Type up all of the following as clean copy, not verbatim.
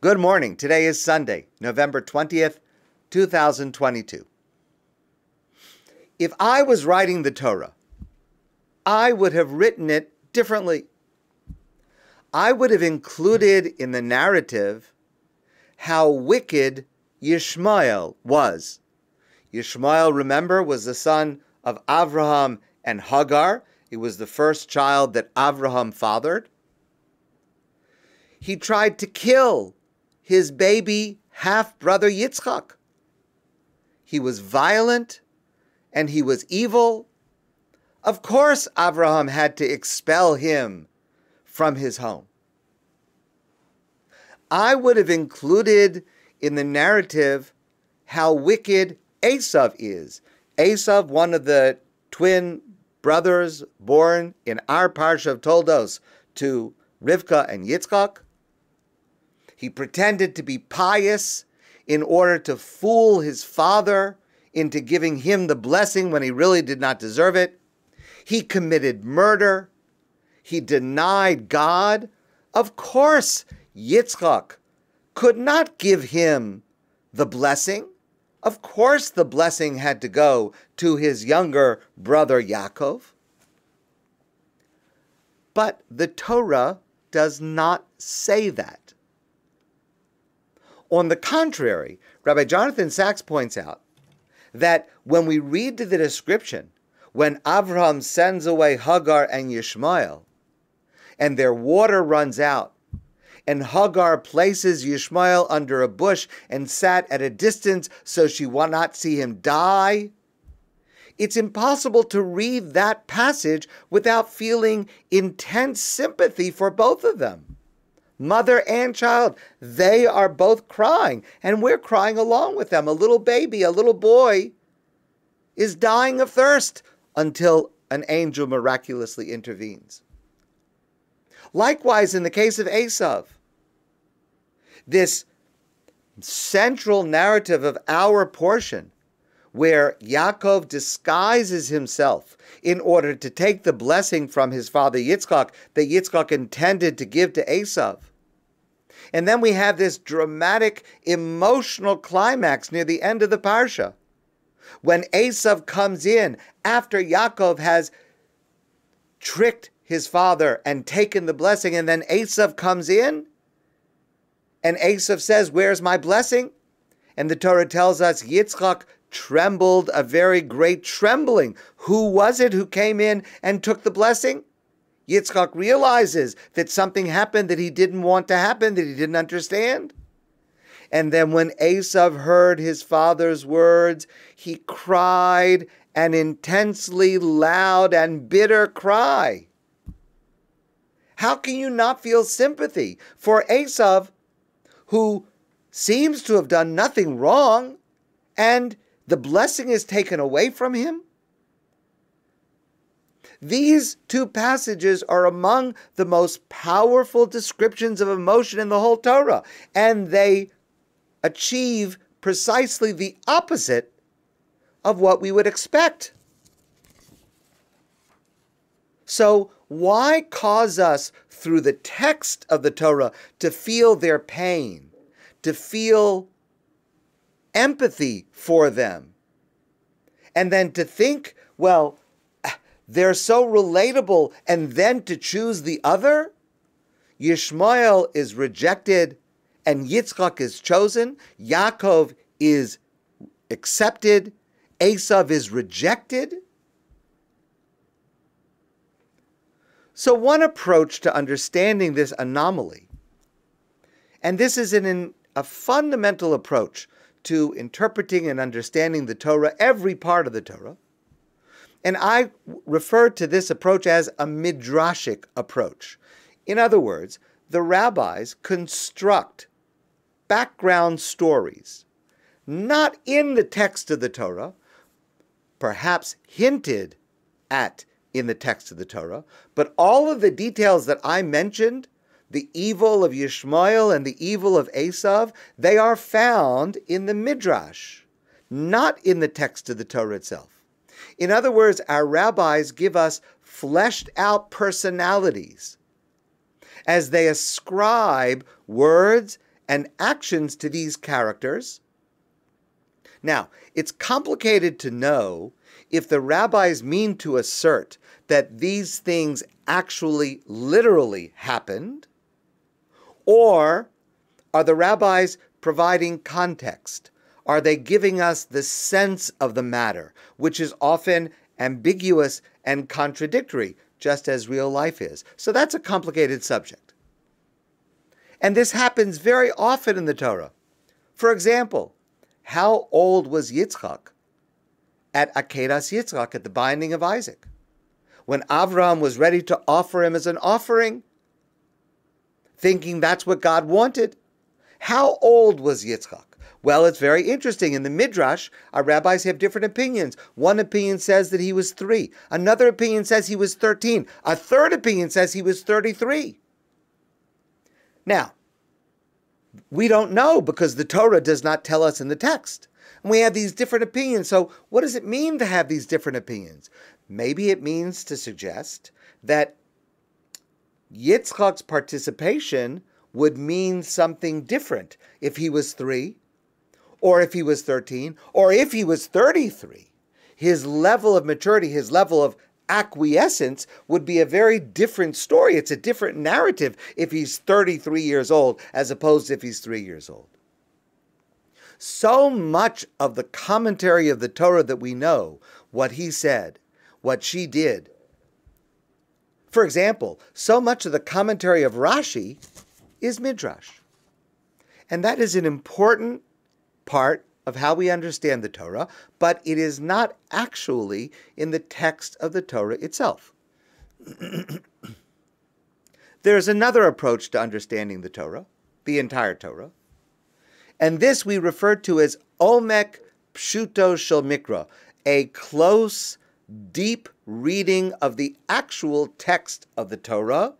Good morning. Today is Sunday, November 20th, 2022. If I was writing the Torah, I would have written it differently. I would have included in the narrative how wicked Yishmael was. Yishmael, remember, was the son of Avraham and Hagar. He was the first child that Avraham fathered. He tried to kill his baby half-brother Yitzchak. He was violent and he was evil. Of course, Avraham had to expel him from his home. I would have included in the narrative how wicked Esav is. Esav, one of the twin brothers born in our parsha of Toldos to Rivka and Yitzchak. He pretended to be pious in order to fool his father into giving him the blessing when he really did not deserve it. He committed murder. He denied God. Of course, Yitzchak could not give him the blessing. Of course, the blessing had to go to his younger brother Yaakov. But the Torah does not say that. On the contrary, Rabbi Jonathan Sacks points out that when we read the description, when Avraham sends away Hagar and Yishmael, and their water runs out, and Hagar places Yishmael under a bush and sat at a distance so she would not see him die, it's impossible to read that passage without feeling intense sympathy for both of them. Mother and child, they are both crying, and we're crying along with them. A little baby, a little boy, is dying of thirst until an angel miraculously intervenes. Likewise, in the case of Esav, this central narrative of our portion, where Yaakov disguises himself in order to take the blessing from his father Yitzchak that Yitzchak intended to give to Esav. And then we have this dramatic emotional climax near the end of the parsha, when Esav comes in after Yaakov has tricked his father and taken the blessing, and then Esav comes in, and Esav says, "Where's my blessing?" And the Torah tells us Yitzchak trembled a very great trembling. Who was it who came in and took the blessing? Yitzchak realizes that something happened that he didn't want to happen, that he didn't understand. And then when Esav heard his father's words, he cried an intensely loud and bitter cry. How can you not feel sympathy for Esav, who seems to have done nothing wrong, and the blessing is taken away from him? These two passages are among the most powerful descriptions of emotion in the whole Torah, and they achieve precisely the opposite of what we would expect. So why cause us, through the text of the Torah, to feel their pain, to feel empathy for them, and then to think, well, they're so relatable, and then to choose the other? Yishmael is rejected and Yitzchak is chosen. Yaakov is accepted. Esav is rejected. So one approach to understanding this anomaly, and this is a fundamental approach to interpreting and understanding the Torah, every part of the Torah, and I refer to this approach as a Midrashic approach. In other words, the rabbis construct background stories, not in the text of the Torah, perhaps hinted at in the text of the Torah, but all of the details that I mentioned, the evil of Yishmael and the evil of Esav, they are found in the Midrash, not in the text of the Torah itself. In other words, our rabbis give us fleshed out personalities as they ascribe words and actions to these characters. Now, it's complicated to know if the rabbis mean to assert that these things actually literally happened, or are the rabbis providing context? Are they giving us the sense of the matter, which is often ambiguous and contradictory, just as real life is? So that's a complicated subject. And this happens very often in the Torah. For example, how old was Yitzchak at Akedas Yitzchak, at the binding of Isaac? When Avraham was ready to offer him as an offering, thinking that's what God wanted. How old was Yitzchak? Well, it's very interesting. In the Midrash, our rabbis have different opinions. One opinion says that he was 3. Another opinion says he was 13. A third opinion says he was 33. Now, we don't know because the Torah does not tell us in the text. And we have these different opinions. So what does it mean to have these different opinions? Maybe it means to suggest that Yitzchak's participation would mean something different if he was 3, or if he was 13, or if he was 33. His level of maturity, his level of acquiescence would be a very different story. It's a different narrative if he's 33 years old as opposed to if he's 3 years old. So much of the commentary of the Torah that we know, what he said, what she did. For example, so much of the commentary of Rashi is Midrash. And that is an important part of how we understand the Torah, but it is not actually in the text of the Torah itself. There's another approach to understanding the Torah, the entire Torah, and this we refer to as Omek Pshuto Shel Mikra, a close, deep reading of the actual text of the Torah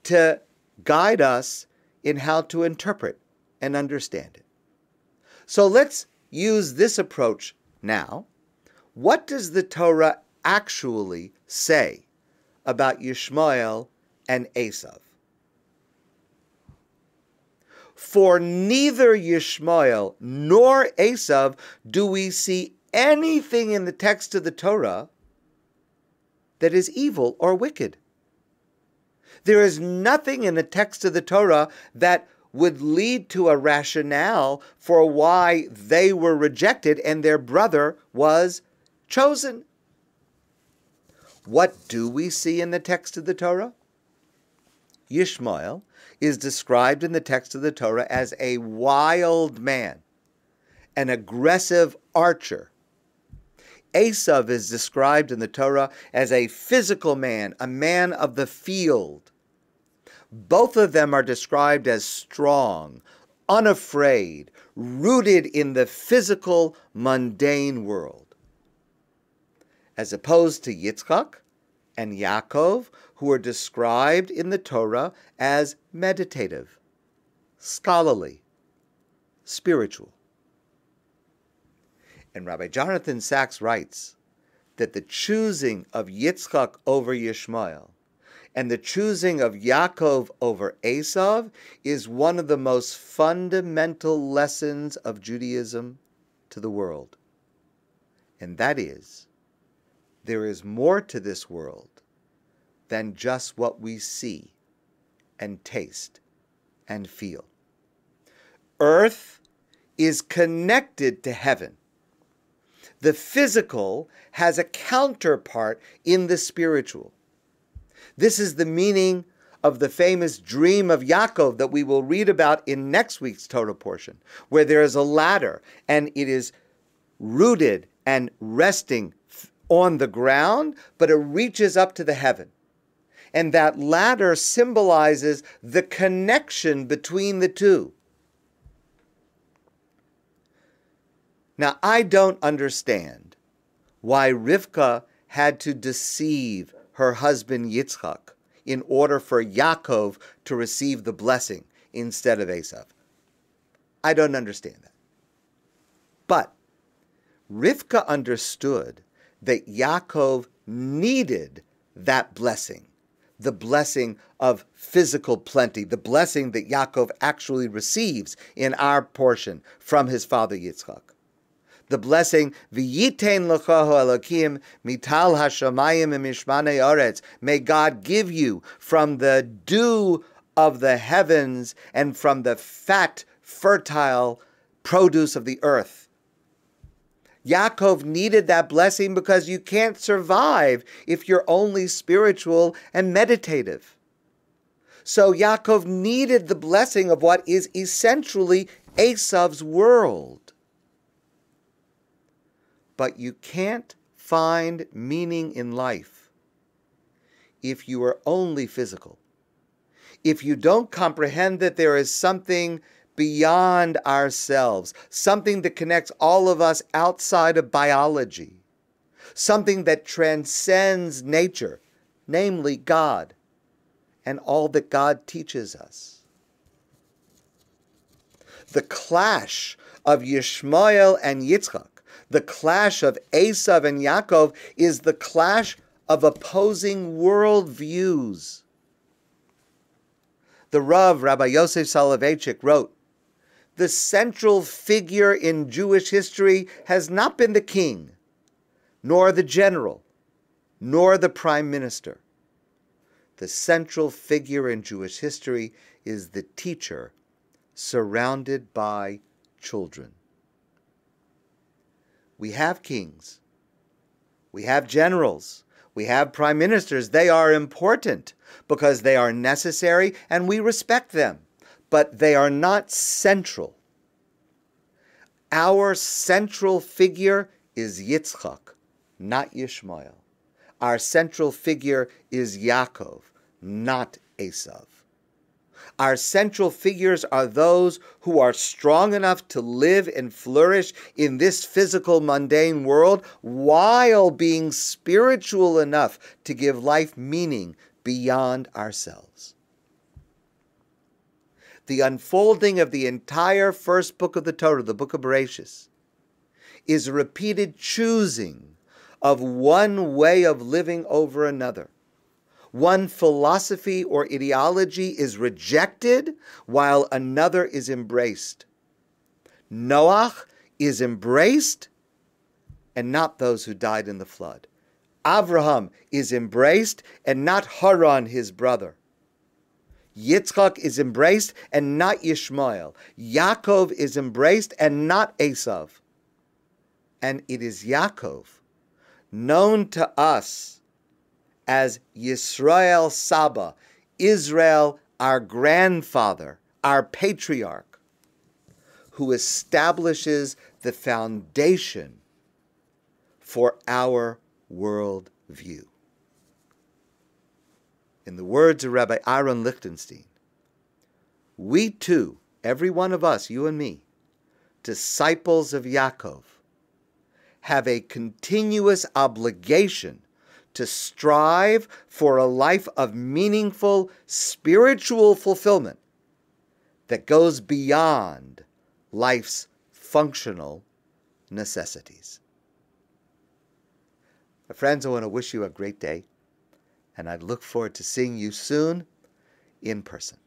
to guide us in how to interpret and understand it. So let's use this approach now. What does the Torah actually say about Yishmael and Esav? For neither Yishmael nor Esav do we see anything in the text of the Torah that is evil or wicked. There is nothing in the text of the Torah that would lead to a rationale for why they were rejected and their brother was chosen. What do we see in the text of the Torah? Yishmael is described in the text of the Torah as a wild man, an aggressive archer. Esav is described in the Torah as a physical man, a man of the field. Both of them are described as strong, unafraid, rooted in the physical, mundane world. As opposed to Yitzchak and Yaakov, who are described in the Torah as meditative, scholarly, spiritual. And Rabbi Jonathan Sacks writes that the choosing of Yitzchak over Yishmael and the choosing of Yaakov over Esav is one of the most fundamental lessons of Judaism to the world. And that is, there is more to this world than just what we see and taste and feel. Earth is connected to heaven. The physical has a counterpart in the spiritual. This is the meaning of the famous dream of Yaakov that we will read about in next week's Torah portion, where there is a ladder and it is rooted and resting on the ground, but it reaches up to the heaven. And that ladder symbolizes the connection between the two. Now, I don't understand why Rivka had to deceive her husband Yitzchak in order for Yaakov to receive the blessing instead of Esav. I don't understand that. But Rivka understood that Yaakov needed that blessing, the blessing of physical plenty, the blessing that Yaakov actually receives in our portion from his father Yitzchak. The blessing, V'yitein l'choho Elokim mital hashamayim mishmanei oretz. May God give you from the dew of the heavens and from the fat, fertile produce of the earth. Yaakov needed that blessing because you can't survive if you're only spiritual and meditative. So Yaakov needed the blessing of what is essentially Esav's world. But you can't find meaning in life if you are only physical. If you don't comprehend that there is something beyond ourselves, something that connects all of us outside of biology, something that transcends nature, namely God, and all that God teaches us. The clash of Yishmael and Yitzchak, the clash of Esav and Yaakov, is the clash of opposing worldviews. The Rav, Rabbi Yosef Soloveitchik, wrote, "The central figure in Jewish history has not been the king, nor the general, nor the prime minister. The central figure in Jewish history is the teacher surrounded by children." We have kings, we have generals, we have prime ministers. They are important because they are necessary and we respect them, but they are not central. Our central figure is Yitzchak, not Yishmael. Our central figure is Yaakov, not Esav. Our central figures are those who are strong enough to live and flourish in this physical, mundane world while being spiritual enough to give life meaning beyond ourselves. The unfolding of the entire first book of the Torah, the book of Bereishit, is a repeated choosing of one way of living over another. One philosophy or ideology is rejected while another is embraced. Noach is embraced and not those who died in the flood. Abraham is embraced and not Haran, his brother. Yitzchak is embraced and not Yishmael. Yaakov is embraced and not Esav. And it is Yaakov, known to us as Yisrael Saba, Israel, our grandfather, our patriarch, who establishes the foundation for our worldview. In the words of Rabbi Aharon Lichtenstein, we too, every one of us, you and me, disciples of Yaakov, have a continuous obligation to strive for a life of meaningful spiritual fulfillment that goes beyond life's functional necessities. My friends, I want to wish you a great day, and I look forward to seeing you soon in person.